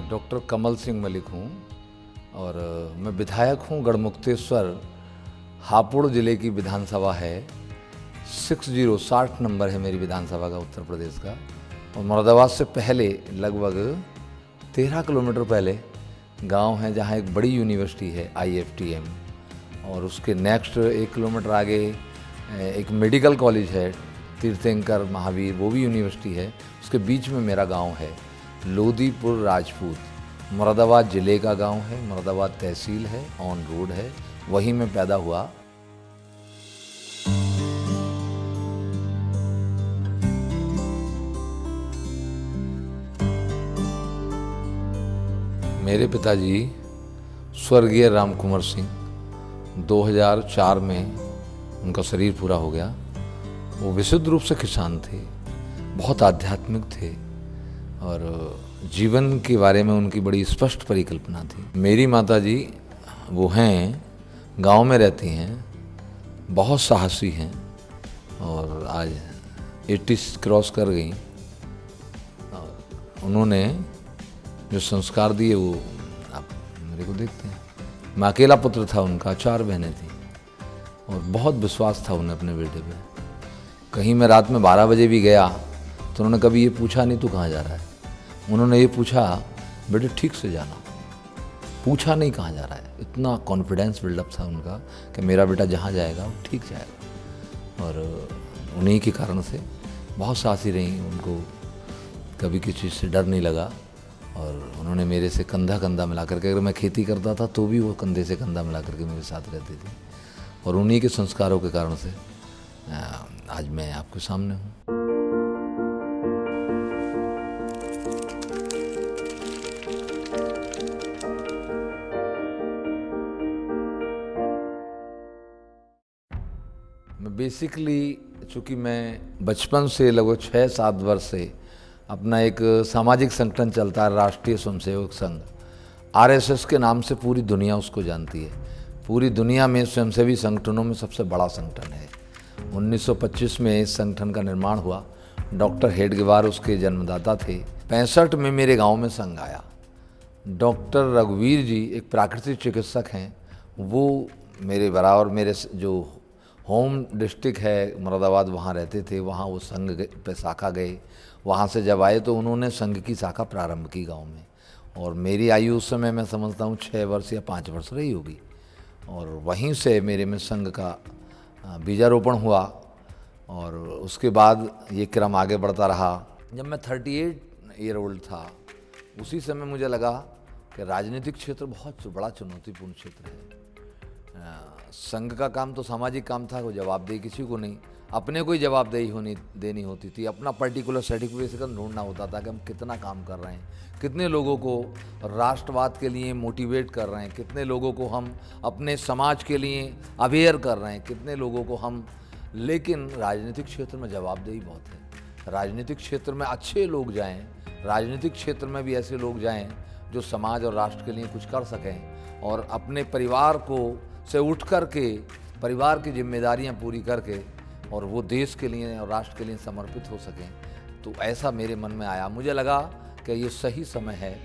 Doctor Kamal Singh Malik हूँ और मैं विधायक हूँ। गढ़मुक्तेश्वर हापुड़ ज़िले की विधानसभा है। 60 नंबर है मेरी विधानसभा का, उत्तर प्रदेश का। और मुरादाबाद से पहले लगभग 13 किलोमीटर पहले गांव है जहाँ एक बड़ी यूनिवर्सिटी है IFTM, और उसके नेक्स्ट 1 किलोमीटर आगे एक मेडिकल कॉलेज है तीर्थंकर महावीर, वो भी यूनिवर्सिटी है। उसके बीच में मेरा गांव है लोदीपुर राजपूत। मुरादाबाद ज़िले का गांव है, मुरादाबाद तहसील है, ऑन रोड है, वहीं मैं पैदा हुआ। मेरे पिताजी स्वर्गीय राम कुंवर सिंह, 2004 में उनका शरीर पूरा हो गया। वो विशुद्ध रूप से किसान थे, बहुत आध्यात्मिक थे और जीवन के बारे में उनकी बड़ी स्पष्ट परिकल्पना थी। मेरी माताजी वो हैं, गांव में रहती हैं, बहुत साहसी हैं और आज 80 क्रॉस कर गई। और उन्होंने जो संस्कार दिए वो आप मेरे को देखते हैं। मैं अकेला पुत्र था उनका, 4 बहनें थी और बहुत विश्वास था उन्हें अपने बेटे पे। कहीं मैं रात में 12 बजे भी गया तो उन्होंने कभी ये पूछा नहीं तू कहाँ जा रहा है। उन्होंने ये पूछा बेटे ठीक से जाना, पूछा नहीं कहाँ जा रहा है। इतना कॉन्फिडेंस बिल्डअप था उनका कि मेरा बेटा जहाँ जाएगा वो ठीक जाएगा। और उन्हीं के कारण से बहुत साहसी रही, उनको कभी किसी चीज़ से डर नहीं लगा। और उन्होंने मेरे से कंधा कंधा मिला करके, अगर मैं खेती करता था तो भी वो कंधे से कंधा मिला करके मेरे साथ रहते थे। और उन्हीं के संस्कारों के कारण से आज मैं आपके सामने हूँ। मैं बेसिकली, चूँकि मैं बचपन से लगभग 6-7 वर्ष से अपना एक सामाजिक संगठन चलता है, राष्ट्रीय स्वयंसेवक संघ, RSS के नाम से पूरी दुनिया उसको जानती है। पूरी दुनिया में स्वयंसेवी संगठनों में सबसे बड़ा संगठन है। 1925 में इस संगठन का निर्माण हुआ। डॉक्टर हेडगेवार उसके जन्मदाता थे। 65 में मेरे गांव में संघ आया। डॉक्टर रघुवीर जी एक प्राकृतिक चिकित्सक हैं, वो मेरे बराबर, मेरे जो होम डिस्ट्रिक्ट है मुरादाबाद, वहाँ रहते थे। वहाँ वो संघ पे शाखा गए। वहाँ से जब आए तो उन्होंने संघ की शाखा प्रारंभ की गांव में। और मेरी आयु उस समय मैं समझता हूँ 6 वर्ष या 5 वर्ष रही होगी। और वहीं से मेरे में संघ का बीजारोपण हुआ और उसके बाद ये क्रम आगे बढ़ता रहा। जब मैं 38 ईयर ओल्ड था, उसी समय मुझे लगा कि राजनीतिक क्षेत्र बहुत बड़ा चुनौतीपूर्ण क्षेत्र है। संघ का काम तो सामाजिक काम था, कोई जवाबदेही किसी को नहीं, अपने को ही जवाबदेही देनी होती थी। अपना पर्टिकुलर सर्टिफिकेशन ढूंढना होता था कि हम कितना काम कर रहे हैं, कितने लोगों को राष्ट्रवाद के लिए मोटिवेट कर रहे हैं, कितने लोगों को हम अपने समाज के लिए अवेयर कर रहे हैं, कितने लोगों को हम। लेकिन राजनीतिक क्षेत्र में जवाबदेही बहुत है। राजनीतिक क्षेत्र में अच्छे लोग जाएं, राजनीतिक क्षेत्र में भी ऐसे लोग जाएं जो समाज और राष्ट्र के लिए कुछ कर सकें और अपने परिवार को से उठ कर के परिवार की जिम्मेदारियां पूरी करके और वो देश के लिए और राष्ट्र के लिए समर्पित हो सकें। तो ऐसा मेरे मन में आया। मुझे लगा कि ये सही समय है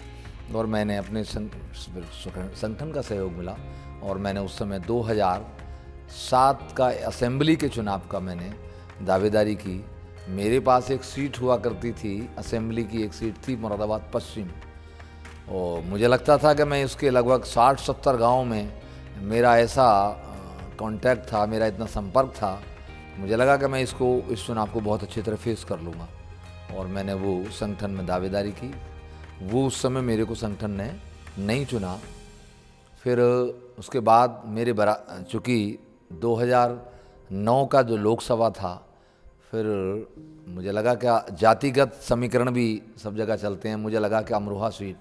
और मैंने अपने संगठन का सहयोग मिला। और मैंने उस समय 2007 का असेंबली के चुनाव का मैंने दावेदारी की। मेरे पास एक सीट हुआ करती थी, असेंबली की एक सीट थी मुरादाबाद पश्चिम, और मुझे लगता था कि मैं इसके लगभग 60-70 गाँव में मेरा ऐसा कांटेक्ट था, मेरा इतना संपर्क था, मुझे लगा कि मैं इस चुनाव को बहुत अच्छी तरह फेस कर लूँगा। और मैंने वो संगठन में दावेदारी की। वो उस समय मेरे को संगठन ने नहीं चुना। फिर उसके बाद मेरे चूँकि 2009 का जो लोकसभा था, फिर मुझे लगा कि जातिगत समीकरण भी सब जगह चलते हैं। मुझे लगा कि अमरोहा सीट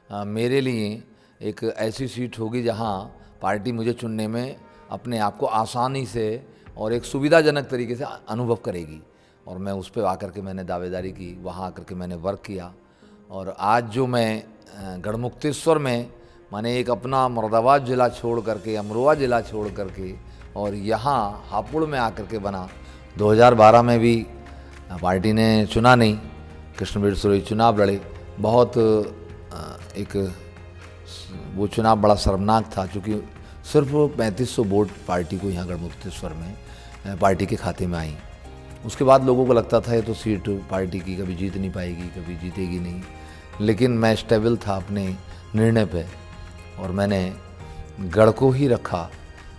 मेरे लिए एक ऐसी सीट होगी जहाँ पार्टी मुझे चुनने में अपने आप को आसानी से और एक सुविधाजनक तरीके से अनुभव करेगी। और मैं उस पर आकर के मैंने दावेदारी की, वहाँ आकर के मैंने वर्क किया। और आज जो मैं गढ़मुक्तेश्वर में, माने एक अपना मुरादाबाद ज़िला छोड़ करके, अमरोहा ज़िला छोड़ करके और यहाँ हापुड़ में आकर के बना। 2012 में भी पार्टी ने चुना नहीं, कृष्णवीर सुरेश चुनाव लड़े, बहुत एक वो चुनाव बड़ा शर्मनाक था, क्योंकि सिर्फ 3500 वोट पार्टी को यहाँ गढ़मुक्तेश्वर में पार्टी के खाते में आई। उसके बाद लोगों को लगता था ये तो सीट पार्टी की कभी जीत नहीं पाएगी, कभी जीतेगी नहीं, लेकिन मैं स्टेबल था अपने निर्णय पे और मैंने गढ़ को ही रखा।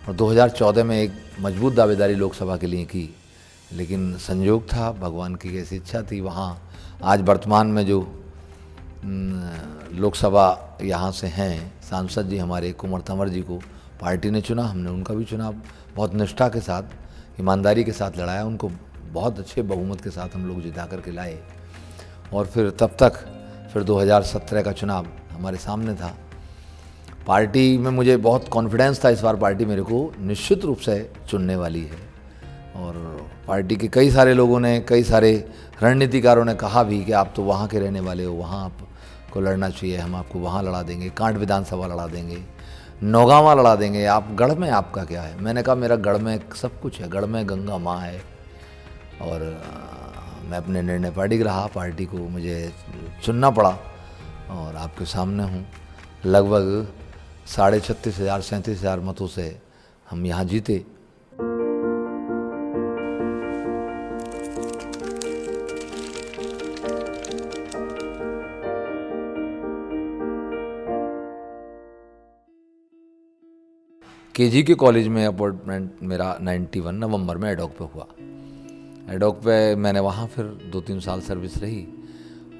और 2014 में एक मजबूत दावेदारी लोकसभा के लिए की, लेकिन संयोग था, भगवान की कैसी इच्छा थी। वहाँ आज वर्तमान में जो लोकसभा यहाँ से हैं सांसद जी हमारे कुंवर तंवर जी को पार्टी ने चुना, हमने उनका भी चुनाव बहुत निष्ठा के साथ, ईमानदारी के साथ लड़ाया, उनको बहुत अच्छे बहुमत के साथ हम लोग जिता करके लाए। और फिर तब तक फिर 2017 का चुनाव हमारे सामने था। पार्टी में मुझे बहुत कॉन्फिडेंस था, इस बार पार्टी मेरे को निश्चित रूप से चुनने वाली है। और पार्टी के कई सारे लोगों ने, कई सारे रणनीतिकारों ने कहा भी कि आप तो वहाँ के रहने वाले हो, वहाँ आपको लड़ना चाहिए, हम आपको वहाँ लड़ा देंगे, कांट विधानसभा लड़ा देंगे, नौगांवा लड़ा देंगे, आप गढ़ में आपका क्या है। मैंने कहा मेरा गढ़ में सब कुछ है, गढ़ में गंगा माँ है। और मैं अपने निर्णय पार्टी रहा, पार्टी को मुझे चुनना पड़ा और आपके सामने हूँ। लगभग 36,500 37,000 मतों से हम यहाँ जीते। केजी के कॉलेज में अपॉइंटमेंट मेरा 91 नवंबर में एडॉक पे हुआ। एडॉक पे मैंने वहाँ फिर 2-3 साल सर्विस रही।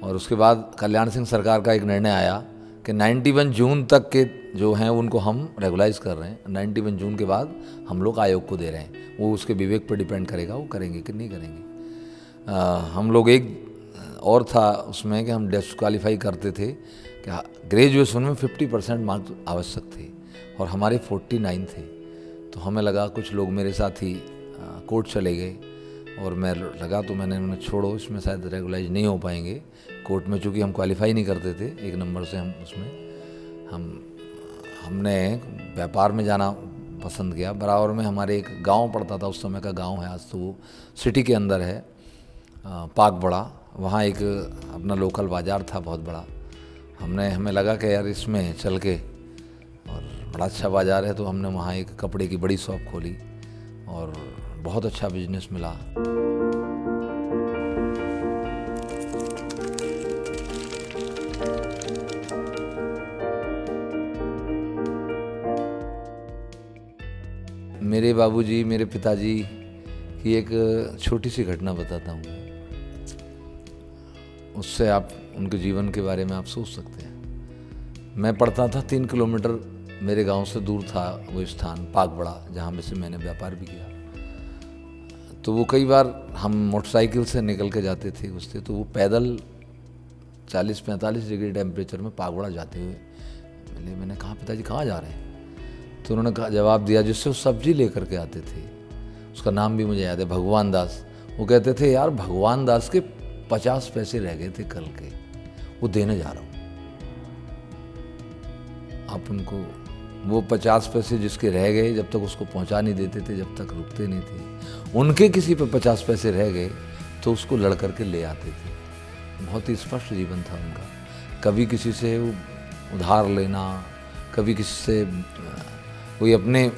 और उसके बाद कल्याण सिंह सरकार का एक निर्णय आया कि 91 जून तक के जो हैं उनको हम रेगुलाइज कर रहे हैं, 91 जून के बाद हम लोग आयोग को दे रहे हैं। वो उसके विवेक पर डिपेंड करेगा, वो करेंगे कि नहीं करेंगे। हम लोग एक और था उसमें कि हम डिस्क्वालीफाई करते थे कि ग्रेजुएशन में 50% मार्क्स आवश्यक थे और हमारे 49 थे। तो हमें लगा, कुछ लोग मेरे साथ ही कोर्ट चले गए और मैं लगा, तो मैंने उन्हें छोड़ो, इसमें शायद रेगुलाइज नहीं हो पाएंगे कोर्ट में, चूँकि हम क्वालिफाई नहीं करते थे 1 नंबर से। हम उसमें हमने व्यापार में जाना पसंद किया। बराबर में हमारे एक गांव पड़ता था, उस समय का गांव है, आज तो वो सिटी के अंदर है, पाकबड़ा। वहाँ एक अपना लोकल बाज़ार था बहुत बड़ा। हमें लगा कि यार इसमें चल के, और बड़ा अच्छा बाज़ार है, तो हमने वहाँ एक कपड़े की बड़ी शॉप खोली और बहुत अच्छा बिजनेस मिला। मेरे बाबूजी, मेरे पिताजी की एक छोटी सी घटना बताता हूँ, उससे आप उनके जीवन के बारे में आप सोच सकते हैं। मैं पढ़ता था 3 किलोमीटर मेरे गांव से दूर था वो स्थान पाकबड़ा, जहाँ में से मैंने व्यापार भी किया। तो वो कई बार हम मोटरसाइकिल से निकल के जाते थे उससे, तो वो पैदल 40-45 डिग्री टेम्परेचर में पाकबड़ा जाते हुए मैंने कहा, पिताजी कहाँ जा रहे हैं? तो उन्होंने कहा, जवाब दिया, जिससे वो सब्जी लेकर के आते थे, उसका नाम भी मुझे याद है, भगवान दास। वो कहते थे, यार भगवान दास के 50 पैसे रह गए थे कल के, वो देने जा रहा हूँ। आप उनको वो 50 पैसे जिसके रह गए, जब तक उसको पहुंचा नहीं देते थे, जब तक रुकते नहीं थे, उनके किसी पे 50 पैसे रह गए तो उसको लड़ करके ले आते थे। बहुत ही स्पष्ट जीवन था उनका। कभी किसी से उधार लेना, कभी किसी से कोई अपने,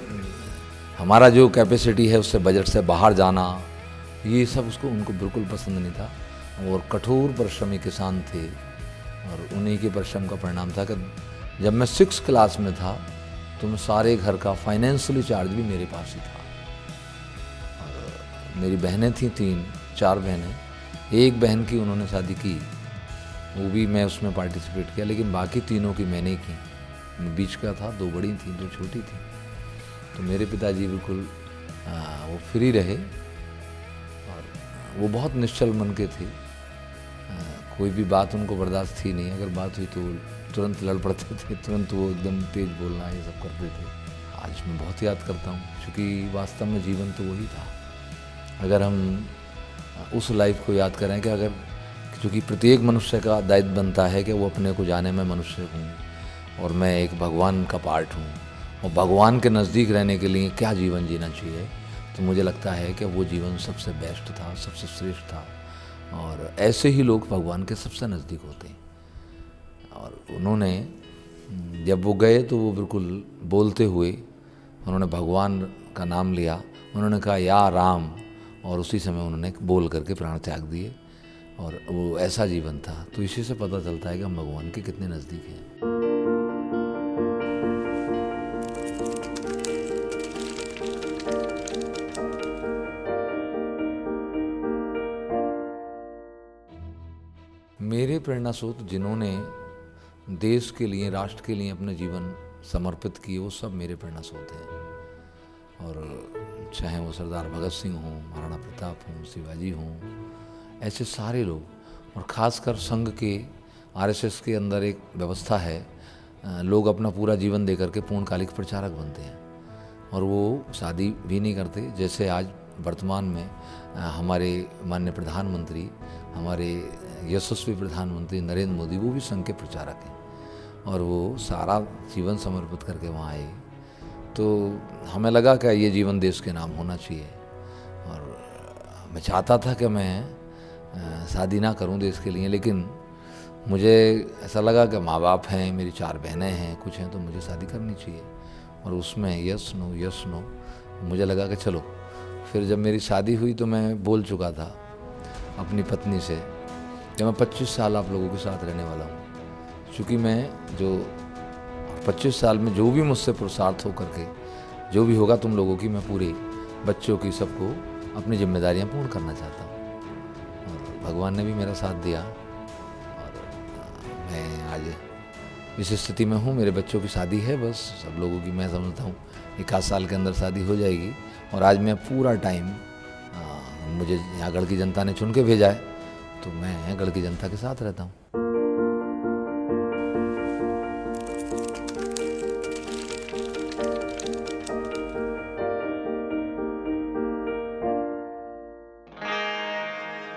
हमारा जो कैपेसिटी है उससे बजट से बाहर जाना, ये सब उनको बिल्कुल पसंद नहीं था। और कठोर परिश्रमी किसान थे और उन्हीं के परिश्रम का परिणाम था कि जब मैं 6th क्लास में था तो मैं सारे घर का फाइनेंशियली चार्ज भी मेरे पास ही था। और मेरी बहनें थीं 4 बहनें, एक बहन की उन्होंने शादी की, वो भी मैं उसमें पार्टिसिपेट किया, लेकिन बाकी तीनों की मैंने की। बीच का था, 2 बड़ी थी, 2 छोटी थी। तो मेरे पिताजी बिल्कुल वो फ्री रहे और वो बहुत निश्चल मन के थे। कोई भी बात उनको बर्दाश्त थी नहीं, अगर बात हुई तो तुरंत लड़ पड़ते थे, तुरंत वो एकदम तेज बोलना ये सब करते थे। आज मैं बहुत याद करता हूँ, क्योंकि वास्तव में जीवन तो वही था। अगर हम उस लाइफ को याद करें कि अगर, क्योंकि प्रत्येक मनुष्य का दायित्व बनता है कि वो अपने को जाने में मनुष्य हूँ और मैं एक भगवान का पार्ट हूँ, और भगवान के नज़दीक रहने के लिए क्या जीवन जीना चाहिए, तो मुझे लगता है कि वो जीवन सबसे बेस्ट था, सबसे श्रेष्ठ था। और ऐसे ही लोग भगवान के सबसे नज़दीक होते हैं। और उन्होंने जब वो गए तो वो बिल्कुल बोलते हुए उन्होंने भगवान का नाम लिया, उन्होंने कहा या राम, और उसी समय उन्होंने बोल करके प्राण त्याग दिए। और वो ऐसा जीवन था। तो इसी से पता चलता है कि हम भगवान के कितने नज़दीक हैं। मेरे प्रेरणा स्रोत जिन्होंने देश के लिए, राष्ट्र के लिए अपने जीवन समर्पित किए, वो सब मेरे प्रेरणा स्रोत हैं। और चाहे वो सरदार भगत सिंह हों, महाराणा प्रताप हों, शिवाजी हों, ऐसे सारे लोग। और ख़ासकर संघ के, आरएसएस के अंदर एक व्यवस्था है, लोग अपना पूरा जीवन दे करके पूर्णकालिक प्रचारक बनते हैं और वो शादी भी नहीं करते। जैसे आज वर्तमान में हमारे माननीय प्रधानमंत्री, हमारे यशस्वी प्रधानमंत्री नरेंद्र मोदी, वो भी संघ के प्रचारक हैं और वो सारा जीवन समर्पित करके वहाँ आए। तो हमें लगा कि ये जीवन देश के नाम होना चाहिए। और मैं चाहता था कि मैं शादी ना करूं देश के लिए, लेकिन मुझे ऐसा लगा कि माँ बाप हैं, मेरी 4 बहनें हैं, कुछ हैं, तो मुझे शादी करनी चाहिए। और उसमें यस नो मुझे लगा कि चलो। फिर जब मेरी शादी हुई तो मैं बोल चुका था अपनी पत्नी से कि मैं 25 साल आप लोगों के साथ रहने वाला हूँ, क्योंकि मैं जो 25 साल में जो भी मुझसे पुरुषार्थ हो करके जो भी होगा तुम लोगों की, मैं पूरे बच्चों की, सबको अपनी जिम्मेदारियाँ पूर्ण करना चाहता हूँ। और भगवान ने भी मेरा साथ दिया और मैं आज इस स्थिति में हूँ। मेरे बच्चों की शादी है, बस सब लोगों की मैं समझता हूँ 1 साल के अंदर शादी हो जाएगी। और आज मैं पूरा टाइम, मुझे यहाँ गढ़ की जनता ने चुन के भेजा है, तो मैं गढ़ की जनता के साथ रहता हूँ।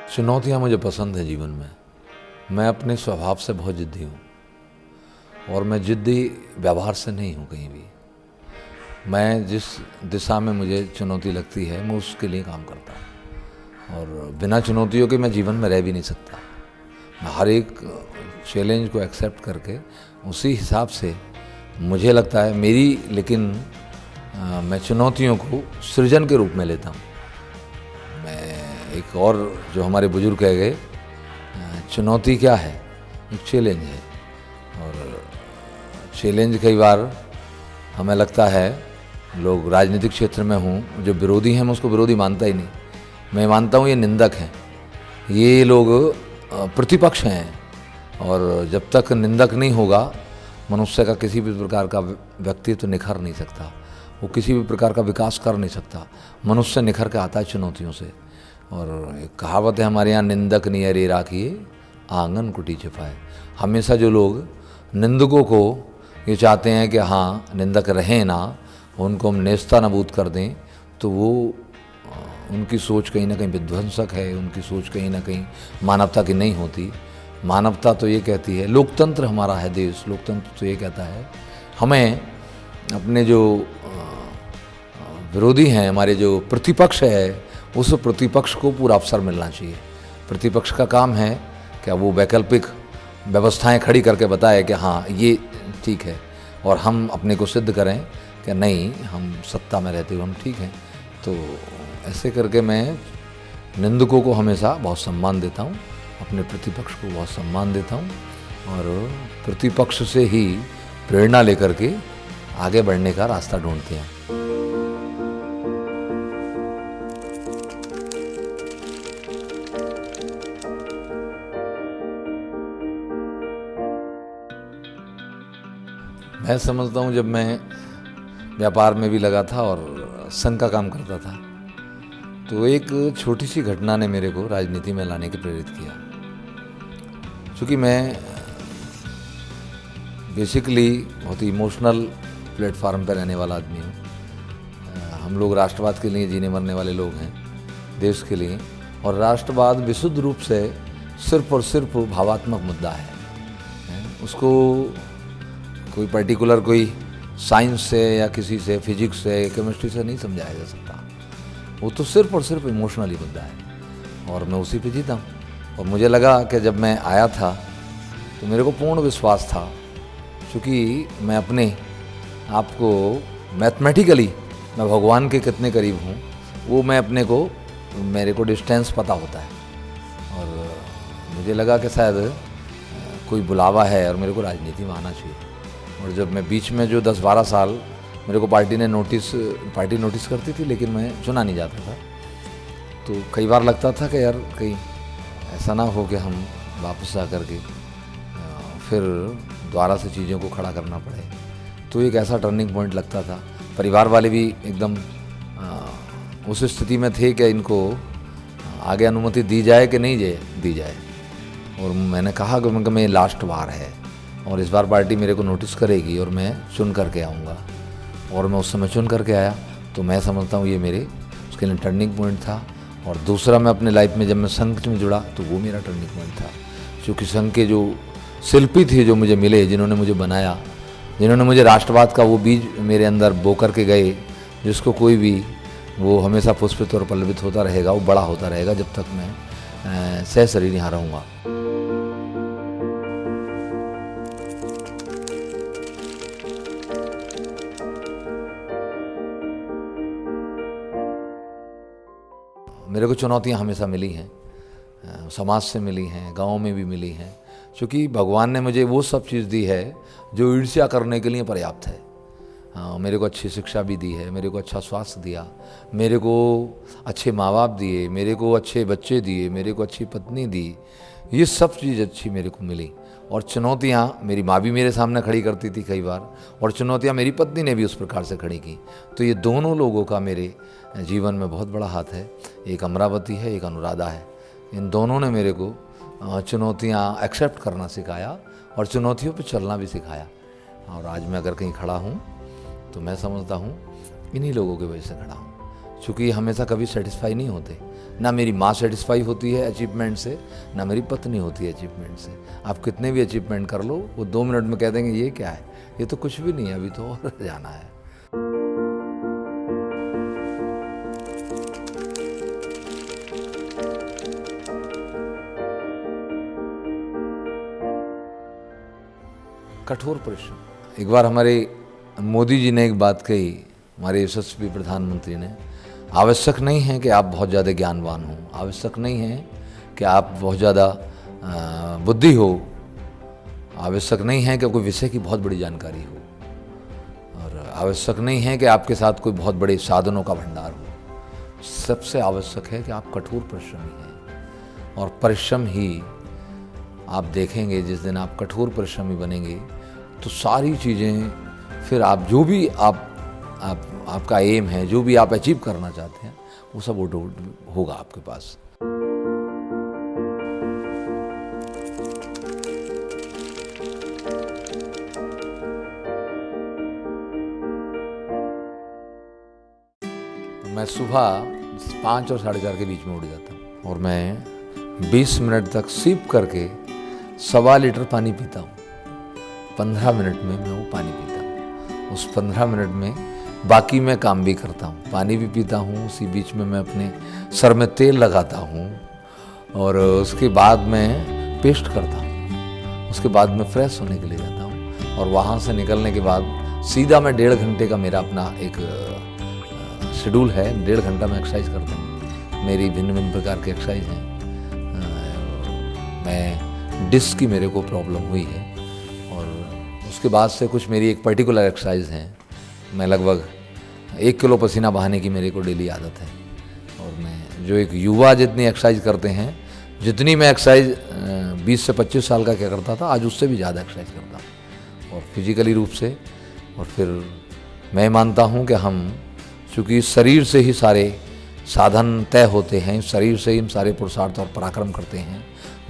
चुनौतियाँ मुझे पसंद है जीवन में। मैं अपने स्वभाव से बहुत जिद्दी हूँ और मैं जिद्दी व्यवहार से नहीं हूँ कहीं भी। मैं जिस दिशा में मुझे चुनौती लगती है मैं उसके लिए काम करता हूँ और बिना चुनौतियों के मैं जीवन में रह भी नहीं सकता। मैं हर एक चैलेंज को एक्सेप्ट करके उसी हिसाब से मुझे लगता है मेरी, लेकिन मैं चुनौतियों को सृजन के रूप में लेता हूँ। मैं एक और जो हमारे बुजुर्ग कह गए, चुनौती क्या है? एक चैलेंज है। और चैलेंज कई बार हमें लगता है, लोग राजनीतिक क्षेत्र में हूँ, जो विरोधी हैं मैं उसको विरोधी मानता ही नहीं। मैं मानता हूँ ये निंदक हैं, ये लोग प्रतिपक्ष हैं। और जब तक निंदक नहीं होगा, मनुष्य का किसी भी प्रकार का व्यक्तित्व निखर नहीं सकता, वो किसी भी प्रकार का विकास कर नहीं सकता। मनुष्य निखर के आता है चुनौतियों से। और एक कहावत है हमारे यहाँ, निंदक नियरे राखिए आंगन कुटी छिपाए। हमेशा जो लोग निंदकों को ये चाहते हैं कि हाँ निंदक रहें ना, उनको हम नेस्ता नबूद कर दें, तो वो उनकी सोच कहीं ना कहीं विध्वंसक है, उनकी सोच कहीं ना कहीं मानवता की नहीं होती। मानवता तो ये कहती है, लोकतंत्र हमारा है देश, लोकतंत्र तो ये कहता है हमें अपने जो विरोधी हैं, हमारे जो प्रतिपक्ष है, उस प्रतिपक्ष को पूरा अवसर मिलना चाहिए। प्रतिपक्ष का काम है कि वो वैकल्पिक व्यवस्थाएं खड़ी करके बताए कि हाँ ये ठीक है, और हम अपने को सिद्ध करें कि नहीं, हम सत्ता में रहते हुए हम ठीक हैं। तो ऐसे करके मैं निंदकों को हमेशा बहुत सम्मान देता हूँ, अपने प्रतिपक्ष को बहुत सम्मान देता हूँ और प्रतिपक्ष से ही प्रेरणा लेकर के आगे बढ़ने का रास्ता ढूंढते हैं। मैं समझता हूँ जब मैं व्यापार में भी लगा था और संघ का काम करता था, तो एक छोटी सी घटना ने मेरे को राजनीति में लाने के प्रेरित किया। क्योंकि मैं बेसिकली बहुत ही इमोशनल प्लेटफार्म पर रहने वाला आदमी हूँ। हम लोग राष्ट्रवाद के लिए जीने मरने वाले लोग हैं, देश के लिए। और राष्ट्रवाद विशुद्ध रूप से सिर्फ और सिर्फ भावात्मक मुद्दा है। उसको कोई पर्टिकुलर कोई साइंस से या किसी से, फिजिक्स से, केमिस्ट्री से नहीं समझाया जा सकता। वो तो सिर्फ और सिर्फ इमोशनली मुद्दा है और मैं उसी पे जीता हूँ। और मुझे लगा कि जब मैं आया था तो मेरे को पूर्ण विश्वास था, क्योंकि मैं अपने आप को मैथमेटिकली मैं भगवान के कितने करीब हूँ वो मैं अपने को, मेरे को डिस्टेंस पता होता है। और मुझे लगा कि शायद कोई बुलावा है और मेरे को राजनीति में आना चाहिए। और जब मैं बीच में जो 10-12 साल मेरे को पार्टी नोटिस करती थी, लेकिन मैं चुना नहीं जाता था। तो कई बार लगता था कि यार कहीं ऐसा ना हो कि हम वापस जा कर के फिर दोबारा से चीज़ों को खड़ा करना पड़े। तो एक ऐसा टर्निंग पॉइंट लगता था। परिवार वाले भी एकदम उस स्थिति में थे कि इनको आगे अनुमति दी जाए कि नहीं दी जाए। और मैंने कहा कि मैं लास्ट बार है और इस बार पार्टी मेरे को नोटिस करेगी और मैं चुन करके आऊँगा। और मैं उस समय चुन करके आया। तो मैं समझता हूँ ये मेरे उसके लिए टर्निंग पॉइंट था। और दूसरा, मैं अपने लाइफ में जब मैं संघ में जुड़ा तो वो मेरा टर्निंग पॉइंट था, क्योंकि संघ के जो शिल्पी थे जो मुझे मिले, जिन्होंने मुझे बनाया, जिन्होंने मुझे राष्ट्रवाद का वो बीज मेरे अंदर बो करके गए, जिसको कोई भी वो हमेशा पुष्पित और पल्लवित होता रहेगा, वो बड़ा होता रहेगा जब तक मैं सह शरीर यहाँ रहूँगा। मेरे को चुनौतियाँ हमेशा मिली हैं, समाज से मिली हैं, गाँव में भी मिली हैं, क्योंकि भगवान ने मुझे वो सब चीज़ दी है जो ईर्ष्या करने के लिए पर्याप्त है। हाँ, मेरे को अच्छी शिक्षा भी दी है, मेरे को अच्छा स्वास्थ्य दिया, मेरे को अच्छे माँ बाप दिए, मेरे को अच्छे बच्चे दिए, मेरे को अच्छी पत्नी दी, ये सब चीज़ अच्छी मेरे को मिली। और चुनौतियाँ मेरी माँ भी मेरे सामने खड़ी करती थी कई बार, और चुनौतियाँ मेरी पत्नी ने भी उस प्रकार से खड़ी की। तो ये दोनों लोगों का मेरे जीवन में बहुत बड़ा हाथ है। एक अमरावती है, एक अनुराधा है। इन दोनों ने मेरे को चुनौतियाँ एक्सेप्ट करना सिखाया और चुनौतियों पे चलना भी सिखाया। और आज मैं अगर कहीं खड़ा हूँ तो मैं समझता हूँ इन्हीं लोगों की वजह से खड़ा हूँ, क्योंकि हमेशा कभी सेटिस्फाई नहीं होते। ना मेरी माँ सेटिस्फाई होती है अचीवमेंट से, ना मेरी पत्नी होती है अचीवमेंट से। आप कितने भी अचीवमेंट कर लो, वो 2 मिनट में कह देंगे ये क्या है, ये तो कुछ भी नहीं है, अभी तो और जाना है। कठोर परिश्रम। एक बार हमारे मोदी जी ने एक बात कही, हमारे यशस्वी प्रधानमंत्री ने, आवश्यक नहीं है कि आप बहुत ज़्यादा ज्ञानवान हो, आवश्यक नहीं है कि आप बहुत ज़्यादा बुद्धि हो, आवश्यक नहीं है कि कोई विषय की बहुत बड़ी जानकारी हो, और आवश्यक नहीं है कि आपके साथ कोई बहुत बड़े साधनों का भंडार हो। सबसे आवश्यक है कि आप कठोर परिश्रमी हैं। और परिश्रम ही आप देखेंगे, जिस दिन आप कठोर परिश्रमी बनेंगे तो सारी चीज़ें फिर आप जो भी आपका एम है, जो भी आप अचीव करना चाहते हैं, वो सब होगा आपके पास। मैं सुबह 5 और 4:30 के बीच में उठ जाता हूँ और मैं 20 मिनट तक सीप करके 1.25 लीटर पानी पीता हूँ। 15 मिनट में मैं वो पानी पीता हूँ। उस 15 मिनट में बाकी मैं काम भी करता हूँ, पानी भी पीता हूँ। उसी बीच में मैं अपने सर में तेल लगाता हूँ और उसके बाद मैं पेस्ट करता हूँ। उसके बाद मैं फ्रेश होने के लिए जाता हूँ और वहाँ से निकलने के बाद सीधा मैं 1.5 घंटे का मेरा अपना एक शेड्यूल है। 1.5 घंटा मैं एक्सरसाइज करता हूँ। मेरी भिन्न भिन्न प्रकार की एक्सरसाइज हैं। मैं डिस्क की मेरे को प्रॉब्लम हुई है और उसके बाद से कुछ मेरी एक पर्टिकुलर एक्सरसाइज हैं। मैं लगभग 1 किलो पसीना बहाने की मेरे को डेली आदत है। और मैं जो एक युवा जितनी एक्सरसाइज करते हैं, जितनी मैं एक्सरसाइज 20 से 25 साल का क्या करता था, आज उससे भी ज़्यादा एक्सरसाइज करता हूँ और फिजिकली रूप से। और फिर मैं मानता हूँ कि हम, चूँकि शरीर से ही सारे साधन तय होते हैं, शरीर से ही हम सारे पुरुषार्थ और पराक्रम करते हैं।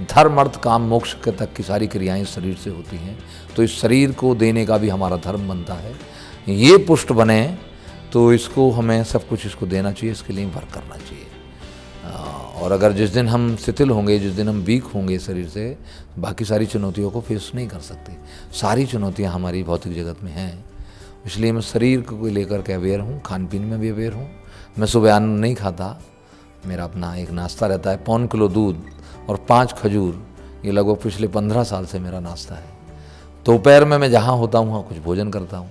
धर्म अर्थ काम मोक्ष के तक की सारी क्रियाएं शरीर से होती हैं, तो इस शरीर को देने का भी हमारा धर्म बनता है। ये पुष्ट बने तो इसको हमें सब कुछ इसको देना चाहिए, इसके लिए वर्क करना चाहिए। और अगर जिस दिन हम शिथिल होंगे, जिस दिन हम वीक होंगे शरीर से, बाकी सारी चुनौतियों को फेस नहीं कर सकते। सारी चुनौतियाँ हमारी भौतिक जगत में हैं, इसलिए मैं शरीर को लेकर के अवेयर हूँ, खान पीन में भी अवेयर हूँ। मैं सुबह अन्न नहीं खाता, मेरा अपना एक नाश्ता रहता है, 1.25 किलो दूध और 5 खजूर, ये लगभग पिछले 15 साल से मेरा नाश्ता है। दोपहर में मैं जहाँ होता हूँ वहाँ कुछ भोजन करता हूँ।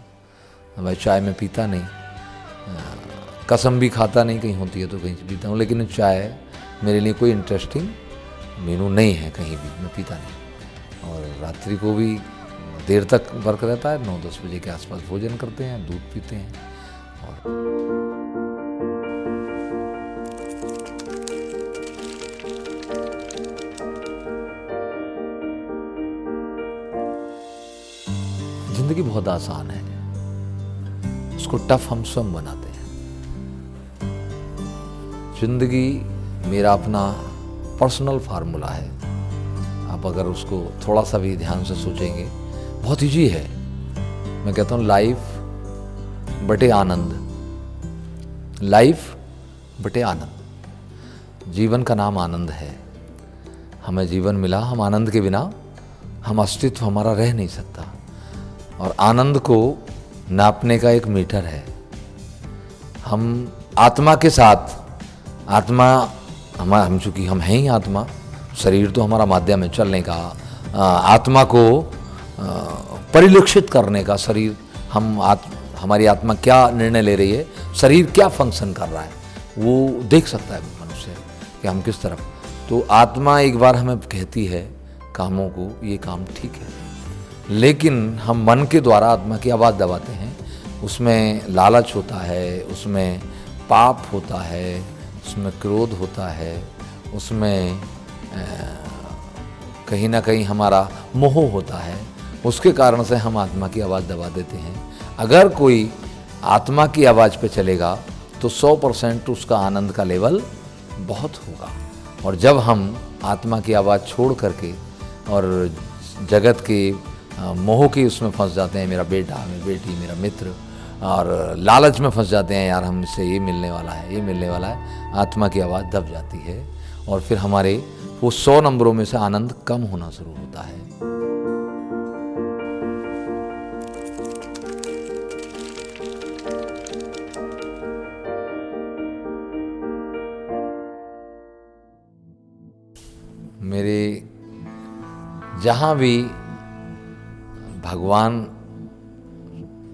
मैं चाय में पीता नहीं, कसम भी खाता नहीं, कहीं होती है तो कहीं से पीता हूँ, लेकिन चाय मेरे लिए कोई इंटरेस्टिंग मेनू नहीं है, कहीं भी मैं पीता नहीं। और रात्रि को भी देर तक वर्क रहता है, 9-10 बजे के आसपास भोजन करते हैं, दूध पीते हैं। और ज़िंदगी बहुत आसान है, उसको टफ हम स्वयं बनाते हैं। ज़िंदगी मेरा अपना पर्सनल फार्मूला है। आप अगर उसको थोड़ा सा भी ध्यान से सोचेंगे, बहुत ईजी है। मैं कहता हूँ लाइफ बटे आनंद, लाइफ बटे आनंद। जीवन का नाम आनंद है। हमें जीवन मिला, हम आनंद के बिना हम अस्तित्व हमारा रह नहीं सकता। और आनंद को नापने का एक मीटर है। हम आत्मा के साथ, आत्मा हम चूँकि हम हैं ही आत्मा, शरीर तो हमारा माध्यम है चलने का, आत्मा को परिलक्षित करने का। शरीर हमारी आत्मा क्या निर्णय ले रही है, शरीर क्या फंक्शन कर रहा है, वो देख सकता है मनुष्य कि हम किस तरफ। तो आत्मा एक बार हमें कहती है कामों को, ये काम ठीक है, लेकिन हम मन के द्वारा आत्मा की आवाज़ दबाते हैं। उसमें लालच होता है, उसमें पाप होता है, उसमें क्रोध होता है, उसमें कहीं ना कहीं हमारा मोह होता है। उसके कारण से हम आत्मा की आवाज़ दबा देते हैं। अगर कोई आत्मा की आवाज़ पे चलेगा तो 100% उसका आनंद का लेवल बहुत होगा। और जब हम आत्मा की आवाज़ छोड़ करके और जगत के मोह की उसमें फंस जाते हैं, मेरा बेटा, मेरी बेटी, मेरा मित्र, और लालच में फंस जाते हैं, यार हमसे ये मिलने वाला है, ये मिलने वाला है, आत्मा की आवाज़ दब जाती है। और फिर हमारे वो 100 नंबरों में से आनंद कम होना शुरू होता है। मेरे जहाँ भी भगवान,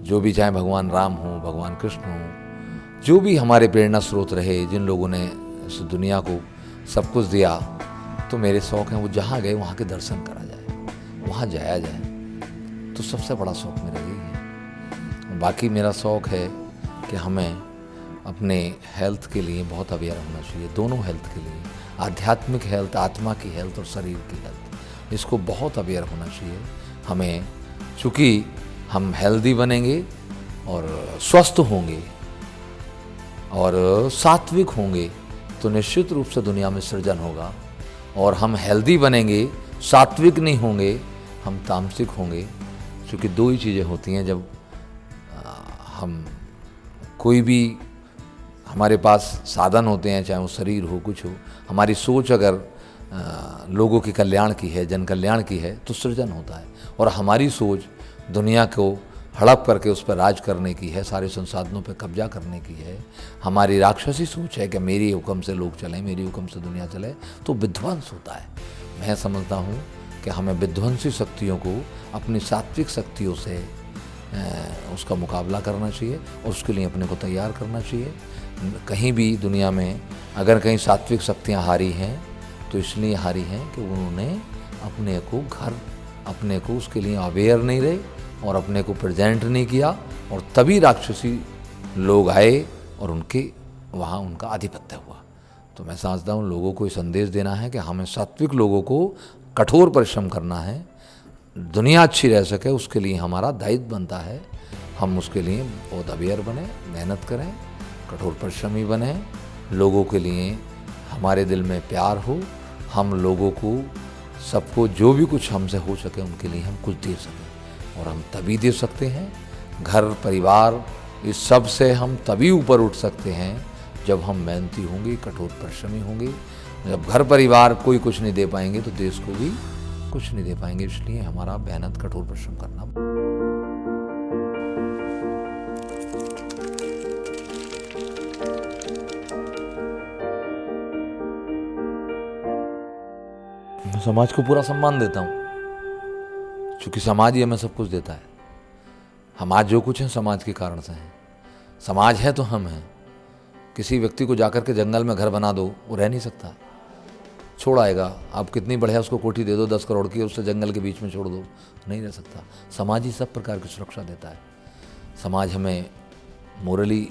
जो भी, चाहे भगवान राम हो, भगवान कृष्ण हो, जो भी हमारे प्रेरणा स्रोत रहे, जिन लोगों ने इस दुनिया को सब कुछ दिया, तो मेरे शौक़ हैं वो जहाँ गए वहाँ के दर्शन करा जाए, वहाँ जाया जाए। तो सबसे बड़ा शौक़ मेरा यही है। बाकी मेरा शौक़ है कि हमें अपने हेल्थ के लिए बहुत अवेयर होना चाहिए, दोनों हेल्थ के लिए, आध्यात्मिक हेल्थ, आत्मा की हेल्थ और शरीर की हेल्थ, इसको बहुत अवेयर होना चाहिए हमें। चूँकि हम हेल्दी बनेंगे और स्वस्थ होंगे और सात्विक होंगे तो निश्चित रूप से दुनिया में सृजन होगा। और हम हेल्दी बनेंगे, सात्विक नहीं होंगे, हम तामसिक होंगे। क्योंकि दो ही चीज़ें होती हैं जब हम कोई भी, हमारे पास साधन होते हैं, चाहे वो शरीर हो, कुछ हो, हमारी सोच अगर लोगों के कल्याण की है, जन कल्याण की है, तो सृजन होता है। और हमारी सोच दुनिया को हड़प करके उस पर राज करने की है, सारे संसाधनों पर कब्जा करने की है। हमारी राक्षसी सोच है कि मेरी हुक्म से लोग चलें, मेरी हुक्म से दुनिया चले, तो विध्वंस होता है। मैं समझता हूँ कि हमें विध्वंसी शक्तियों को अपनी सात्विक शक्तियों से उसका मुकाबला करना चाहिए और उसके लिए अपने को तैयार करना चाहिए। कहीं भी दुनिया में अगर कहीं सात्विक शक्तियाँ हारी हैं तो इसलिए हारी हैं कि उन्होंने अपने को उसके लिए अवेयर नहीं रहे और अपने को प्रेजेंट नहीं किया, और तभी राक्षसी लोग आए और उनके वहाँ उनका आधिपत्य हुआ। तो मैं समझता हूँ लोगों को ये संदेश देना है कि हमें सात्विक लोगों को कठोर परिश्रम करना है, दुनिया अच्छी रह सके उसके लिए हमारा दायित्व बनता है। हम उसके लिए बहुत अवेयर बने, मेहनत करें, कठोर परिश्रमी बने, लोगों के लिए हमारे दिल में प्यार हो, हम लोगों को, सबको जो भी कुछ हमसे हो सके उनके लिए हम कुछ दे सकें। और हम तभी दे सकते हैं, घर परिवार इस सब से हम तभी ऊपर उठ सकते हैं जब हम मेहनती होंगे, कठोर परिश्रमी होंगे। जब घर परिवार कोई कुछ नहीं दे पाएंगे तो देश को भी कुछ नहीं दे पाएंगे। इसलिए हमारा मेहनत, कठोर परिश्रम करना। मैं समाज को पूरा सम्मान देता हूँ, क्योंकि समाज ही हमें सब कुछ देता है। हम आज जो कुछ हैं समाज के कारण से हैं। समाज है तो हम हैं। किसी व्यक्ति को जाकर के जंगल में घर बना दो, वो रह नहीं सकता, छोड़ आएगा। आप कितनी बढ़िया उसको कोठी दे दो 10 करोड़ की, उससे जंगल के बीच में छोड़ दो, नहीं रह सकता। समाज ही सब प्रकार की सुरक्षा देता है। समाज हमें मोरली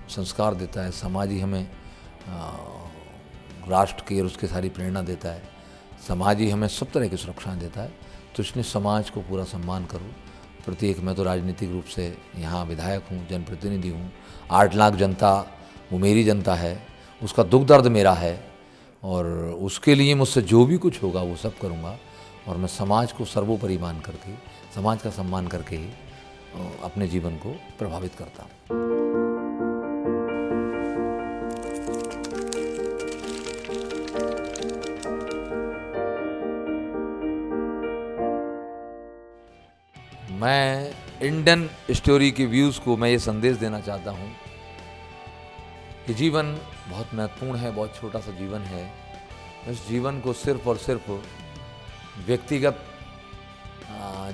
संस्कार देता है। समाज ही हमें राष्ट्र की और उसकी सारी प्रेरणा देता है। समाज ही हमें सब तरह की सुरक्षाएं देता है। तो इसलिए समाज को पूरा सम्मान करो। प्रत्येक, मैं तो राजनीतिक रूप से यहाँ विधायक हूँ, जनप्रतिनिधि हूँ। 8 लाख जनता वो मेरी जनता है, उसका दुख दर्द मेरा है, और उसके लिए मुझसे जो भी कुछ होगा वो सब करूँगा। और मैं समाज को सर्वोपरि मान करके, समाज का सम्मान करके ही अपने जीवन को प्रभावित करता हूँ। मैं इंडियन स्टोरी के व्यूज़ को मैं ये संदेश देना चाहता हूँ कि जीवन बहुत महत्वपूर्ण है, बहुत छोटा सा जीवन है। इस जीवन को सिर्फ और सिर्फ व्यक्तिगत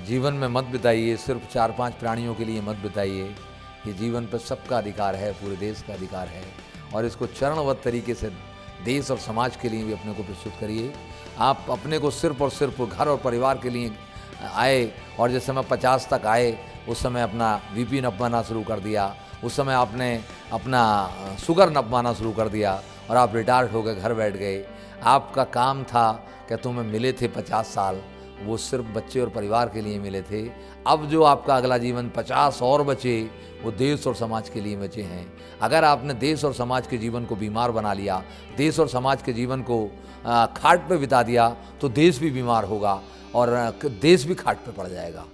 जीवन में मत बिताइए, सिर्फ 4-5 प्राणियों के लिए मत बिताइए। ये जीवन पर सबका अधिकार है, पूरे देश का अधिकार है, और इसको चरणबद्ध तरीके से देश और समाज के लिए भी अपने को प्रस्तुत करिए। आप अपने को सिर्फ और सिर्फ घर और परिवार के लिए आए, और जिस समय 50 तक आए उस समय अपना बीपी नपवाना शुरू कर दिया, उस समय आपने अपना शुगर नपवाना शुरू कर दिया, और आप रिटायर्ड हो गए, घर बैठ गए। आपका काम था कि तुम्हें मिले थे 50 साल, वो सिर्फ बच्चे और परिवार के लिए मिले थे। अब जो आपका अगला जीवन 50 और बचे, वो देश और समाज के लिए बचे हैं। अगर आपने देश और समाज के जीवन को बीमार बना लिया, देश और समाज के जीवन को खाट पे बिता दिया, तो देश भी बीमार होगा और देश भी खाट पे पड़ जाएगा।